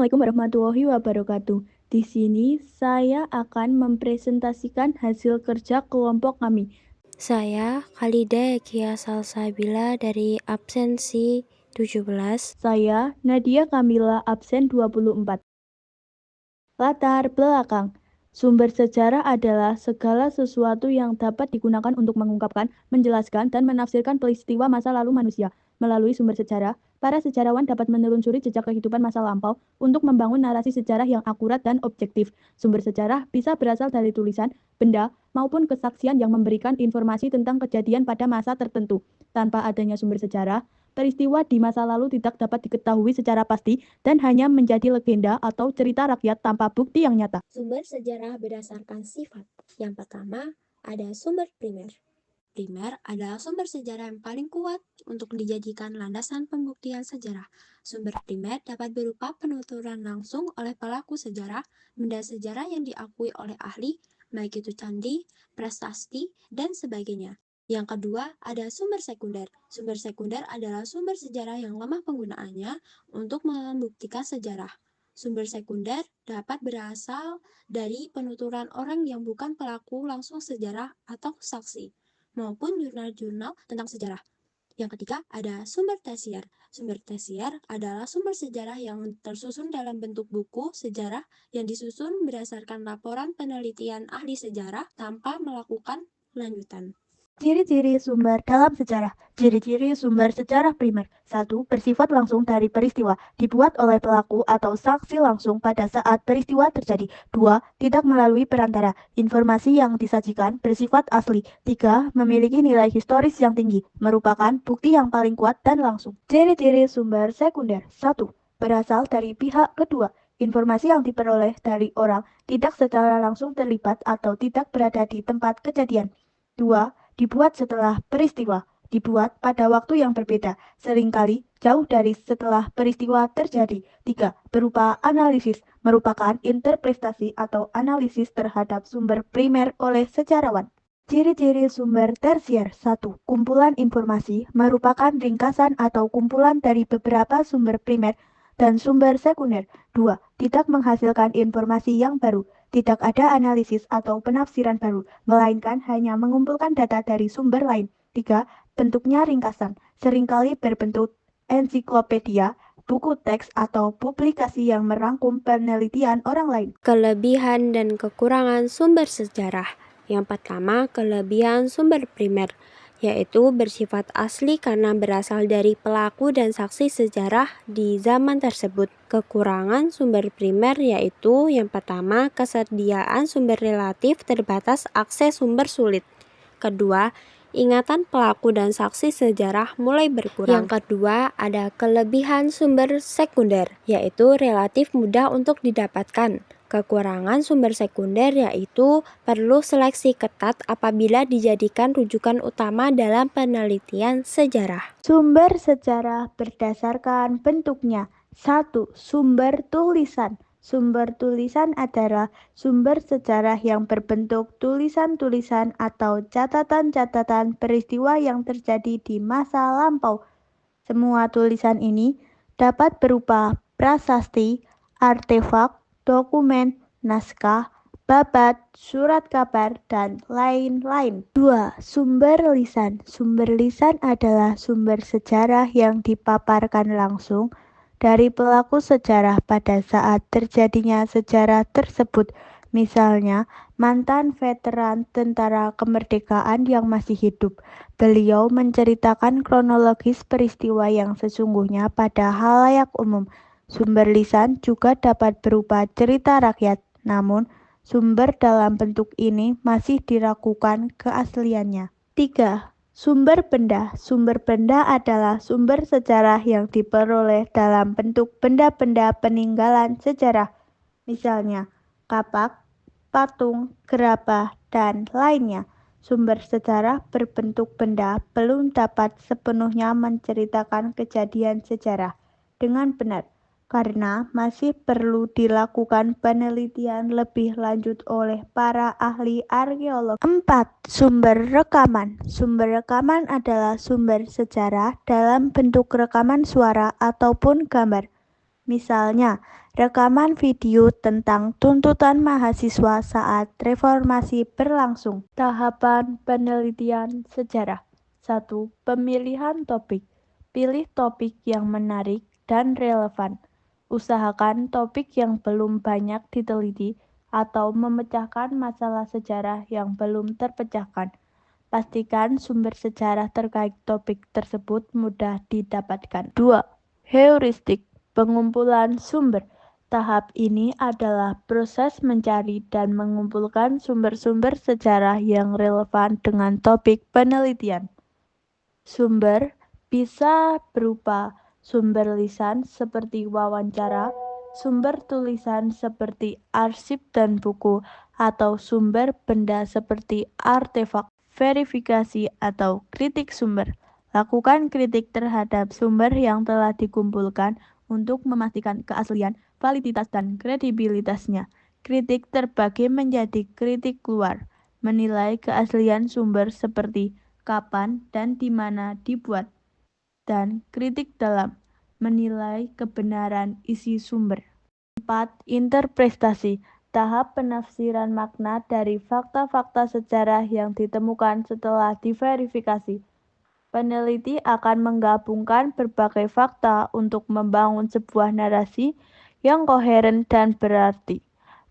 Assalamualaikum warahmatullahi wabarakatuh. Di sini saya akan mempresentasikan hasil kerja kelompok kami. Saya Khalida Kia Salsabila dari absensi 17. Saya Nadia Kamila absen 24. Latar belakang. Sumber sejarah adalah segala sesuatu yang dapat digunakan untuk mengungkapkan, menjelaskan, dan menafsirkan peristiwa masa lalu manusia. Melalui sumber sejarah, para sejarawan dapat menelusuri jejak kehidupan masa lampau untuk membangun narasi sejarah yang akurat dan objektif. Sumber sejarah bisa berasal dari tulisan, benda, maupun kesaksian yang memberikan informasi tentang kejadian pada masa tertentu. Tanpa adanya sumber sejarah, peristiwa di masa lalu tidak dapat diketahui secara pasti dan hanya menjadi legenda atau cerita rakyat tanpa bukti yang nyata. Sumber sejarah berdasarkan sifat. Yang pertama, ada sumber primer. Primer adalah sumber sejarah yang paling kuat untuk dijadikan landasan pembuktian sejarah. Sumber primer dapat berupa penuturan langsung oleh pelaku sejarah, benda sejarah yang diakui oleh ahli, baik itu candi, prasasti, dan sebagainya. Yang kedua, ada sumber sekunder. Sumber sekunder adalah sumber sejarah yang lemah penggunaannya untuk membuktikan sejarah. Sumber sekunder dapat berasal dari penuturan orang yang bukan pelaku langsung sejarah atau saksi, maupun jurnal-jurnal tentang sejarah. Yang ketiga, ada sumber tersier. Sumber tersier adalah sumber sejarah yang tersusun dalam bentuk buku sejarah yang disusun berdasarkan laporan penelitian ahli sejarah tanpa melakukan lanjutan. Ciri-ciri sumber dalam sejarah. Ciri-ciri sumber sejarah primer. 1. Bersifat langsung dari peristiwa, dibuat oleh pelaku atau saksi langsung pada saat peristiwa terjadi. 2. Tidak melalui perantara. Informasi yang disajikan bersifat asli. 3. Memiliki nilai historis yang tinggi, merupakan bukti yang paling kuat dan langsung. Ciri-ciri sumber sekunder. 1. Berasal dari pihak kedua. Informasi yang diperoleh dari orang tidak secara langsung terlibat atau tidak berada di tempat kejadian. 2. Dibuat setelah peristiwa, dibuat pada waktu yang berbeda, seringkali jauh dari setelah peristiwa terjadi. 3. Berupa analisis, merupakan interpretasi atau analisis terhadap sumber primer oleh sejarawan. Ciri-ciri sumber tersier. 1. Kumpulan informasi merupakan ringkasan atau kumpulan dari beberapa sumber primer dan sumber sekunder. 2. Tidak menghasilkan informasi yang baru. Tidak ada analisis atau penafsiran baru, melainkan hanya mengumpulkan data dari sumber lain. 3. Bentuknya ringkasan, seringkali berbentuk ensiklopedia, buku teks atau publikasi yang merangkum penelitian orang lain. Kelebihan dan kekurangan sumber sejarah. Yang pertama, kelebihan sumber primer, yaitu bersifat asli karena berasal dari pelaku dan saksi sejarah di zaman tersebut. Kekurangan sumber primer yaitu yang pertama, kesediaan sumber relatif terbatas, akses sumber sulit. Kedua, ingatan pelaku dan saksi sejarah mulai berkurang. Yang kedua, ada kelebihan sumber sekunder, yaitu relatif mudah untuk didapatkan. Kekurangan sumber sekunder yaitu perlu seleksi ketat apabila dijadikan rujukan utama dalam penelitian sejarah. Sumber sejarah berdasarkan bentuknya. 1. Sumber tulisan. Sumber tulisan adalah sumber sejarah yang berbentuk tulisan-tulisan atau catatan-catatan peristiwa yang terjadi di masa lampau. Semua tulisan ini dapat berupa prasasti, artefak, dokumen, naskah, babat, surat kabar, dan lain-lain. 2. Sumber lisan. Sumber lisan adalah sumber sejarah yang dipaparkan langsung dari pelaku sejarah pada saat terjadinya sejarah tersebut. Misalnya, mantan veteran tentara kemerdekaan yang masih hidup. Beliau menceritakan kronologis peristiwa yang sesungguhnya pada halayak umum. Sumber lisan juga dapat berupa cerita rakyat, namun sumber dalam bentuk ini masih diragukan keasliannya. 3. Sumber benda. Sumber benda adalah sumber sejarah yang diperoleh dalam bentuk benda-benda peninggalan sejarah. Misalnya, kapak, patung, gerabah, dan lainnya. Sumber sejarah berbentuk benda belum dapat sepenuhnya menceritakan kejadian sejarah dengan benar, karena masih perlu dilakukan penelitian lebih lanjut oleh para ahli arkeolog. 4. Sumber rekaman. Sumber rekaman adalah sumber sejarah dalam bentuk rekaman suara ataupun gambar. Misalnya, rekaman video tentang tuntutan mahasiswa saat reformasi berlangsung. Tahapan penelitian sejarah. 1. Pemilihan topik. Pilih topik yang menarik dan relevan. Usahakan topik yang belum banyak diteliti atau memecahkan masalah sejarah yang belum terpecahkan. Pastikan sumber sejarah terkait topik tersebut mudah didapatkan. 2. Heuristik. Pengumpulan sumber. Tahap ini adalah proses mencari dan mengumpulkan sumber-sumber sejarah yang relevan dengan topik penelitian. Sumber bisa berupa sumber lisan seperti wawancara, sumber tulisan seperti arsip dan buku, atau sumber benda seperti artefak, verifikasi, atau kritik sumber. Lakukan kritik terhadap sumber yang telah dikumpulkan untuk memastikan keaslian, validitas, dan kredibilitasnya. Kritik terbagi menjadi kritik luar, menilai keaslian sumber seperti kapan dan di mana dibuat, dan kritik dalam, menilai kebenaran isi sumber. 4. Interpretasi. Tahap penafsiran makna dari fakta-fakta sejarah yang ditemukan setelah diverifikasi. Peneliti akan menggabungkan berbagai fakta untuk membangun sebuah narasi yang koheren dan berarti.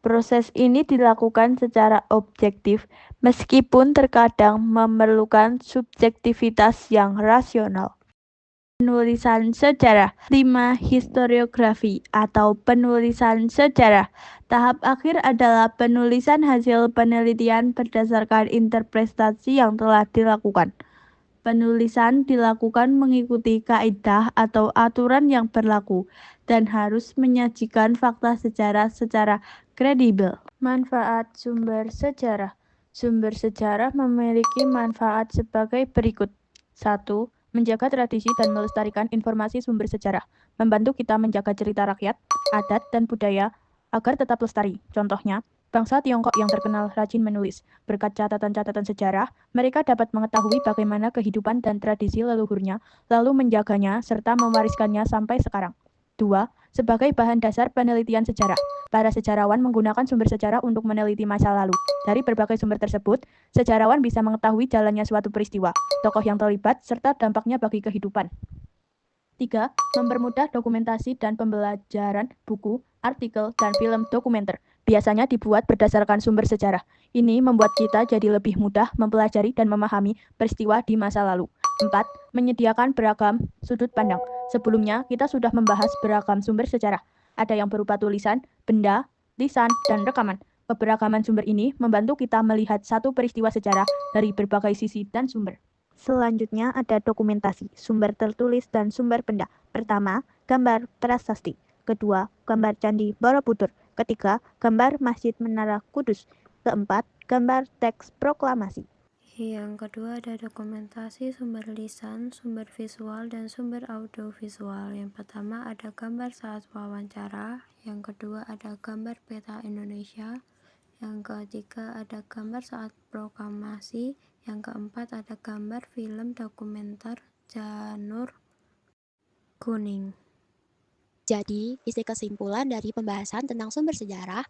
Proses ini dilakukan secara objektif, meskipun terkadang memerlukan subjektivitas yang rasional. Penulisan sejarah. 5. Historiografi atau penulisan sejarah. Tahap akhir adalah penulisan hasil penelitian berdasarkan interpretasi yang telah dilakukan. Penulisan dilakukan mengikuti kaidah atau aturan yang berlaku dan harus menyajikan fakta sejarah secara kredibel. Manfaat sumber sejarah. Sumber sejarah memiliki manfaat sebagai berikut. 1. Menjaga tradisi dan melestarikan informasi sumber sejarah. Membantu kita menjaga cerita rakyat, adat, dan budaya agar tetap lestari. Contohnya, bangsa Tiongkok yang terkenal rajin menulis. Berkat catatan-catatan sejarah, mereka dapat mengetahui bagaimana kehidupan dan tradisi leluhurnya, lalu menjaganya serta mewariskannya sampai sekarang. 2. Sebagai bahan dasar penelitian sejarah. Para sejarawan menggunakan sumber sejarah untuk meneliti masa lalu. Dari berbagai sumber tersebut, sejarawan bisa mengetahui jalannya suatu peristiwa, tokoh yang terlibat, serta dampaknya bagi kehidupan. 3. Mempermudah dokumentasi dan pembelajaran buku, artikel, dan film dokumenter. Biasanya dibuat berdasarkan sumber sejarah. Ini membuat kita jadi lebih mudah mempelajari dan memahami peristiwa di masa lalu. 4. Menyediakan beragam sudut pandang. Sebelumnya, kita sudah membahas beragam sumber sejarah. Ada yang berupa tulisan, benda, lisan, dan rekaman. Keberagaman sumber ini membantu kita melihat satu peristiwa sejarah dari berbagai sisi dan sumber. Selanjutnya ada dokumentasi, sumber tertulis dan sumber benda. Pertama, gambar prasasti. Kedua, gambar Candi Borobudur. Ketiga, gambar Masjid Menara Kudus. Keempat, gambar teks proklamasi. Yang kedua ada dokumentasi, sumber lisan, sumber visual, dan sumber audiovisual. Yang pertama ada gambar saat wawancara, yang kedua ada gambar peta Indonesia, yang ketiga ada gambar saat proklamasi, yang keempat ada gambar film dokumenter Janur Kuning. Jadi, isi kesimpulan dari pembahasan tentang sumber sejarah,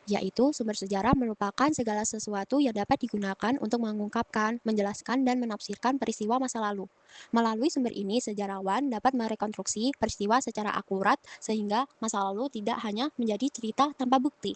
yaitu sumber sejarah merupakan segala sesuatu yang dapat digunakan untuk mengungkapkan, menjelaskan, dan menafsirkan peristiwa masa lalu. Melalui sumber ini, sejarawan dapat merekonstruksi peristiwa secara akurat sehingga masa lalu tidak hanya menjadi cerita tanpa bukti.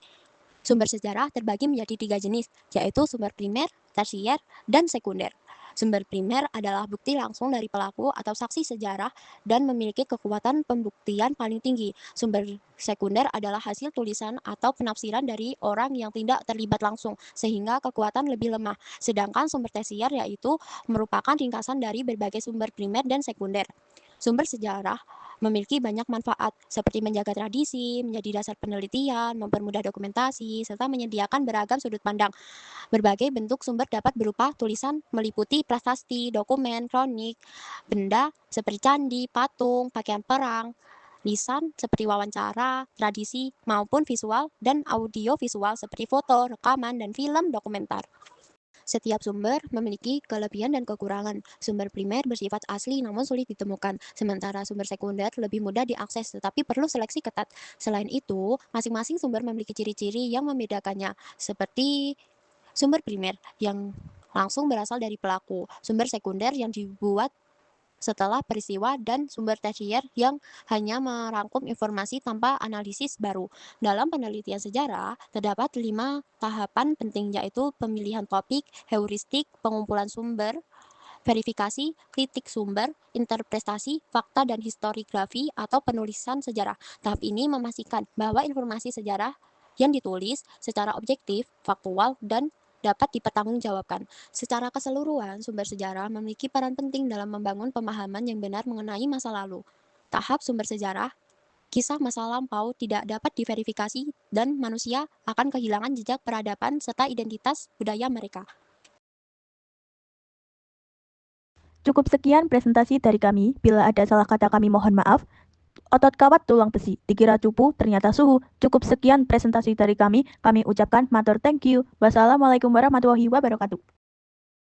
Sumber sejarah terbagi menjadi 3 jenis, yaitu sumber primer, tersier, dan sekunder. Sumber primer adalah bukti langsung dari pelaku atau saksi sejarah dan memiliki kekuatan pembuktian paling tinggi. Sumber sekunder adalah hasil tulisan atau penafsiran dari orang yang tidak terlibat langsung, sehingga kekuatan lebih lemah. Sedangkan sumber tersier yaitu merupakan ringkasan dari berbagai sumber primer dan sekunder. Sumber sejarah memiliki banyak manfaat, seperti menjaga tradisi, menjadi dasar penelitian, mempermudah dokumentasi, serta menyediakan beragam sudut pandang. Berbagai bentuk sumber dapat berupa tulisan meliputi prasasti, dokumen, kronik, benda seperti candi, patung, pakaian perang, lisan seperti wawancara, tradisi, maupun visual dan audio visual seperti foto, rekaman, dan film dokumenter. Setiap sumber memiliki kelebihan dan kekurangan. Sumber primer bersifat asli namun sulit ditemukan, sementara sumber sekunder lebih mudah diakses tetapi perlu seleksi ketat. Selain itu, masing-masing sumber memiliki ciri-ciri yang membedakannya, seperti sumber primer yang langsung berasal dari pelaku, sumber sekunder yang dibuat setelah peristiwa, dan sumber tersier yang hanya merangkum informasi tanpa analisis baru. Dalam penelitian sejarah, terdapat 5 tahapan penting, yaitu pemilihan topik, heuristik, pengumpulan sumber, verifikasi, kritik sumber, interpretasi, fakta dan historiografi atau penulisan sejarah. Tahap ini memastikan bahwa informasi sejarah yang ditulis secara objektif, faktual, dan dapat dipertanggungjawabkan. Secara keseluruhan, sumber sejarah memiliki peran penting dalam membangun pemahaman yang benar mengenai masa lalu. Tahap sumber sejarah, kisah masa lampau tidak dapat diverifikasi dan manusia akan kehilangan jejak peradaban serta identitas budaya mereka. Cukup sekian presentasi dari kami. Bila ada salah kata kami mohon maaf. Otot kawat tulang besi, dikira cupu ternyata suhu. Cukup sekian presentasi dari kami. Kami ucapkan matur thank you. Wassalamualaikum warahmatullahi wabarakatuh.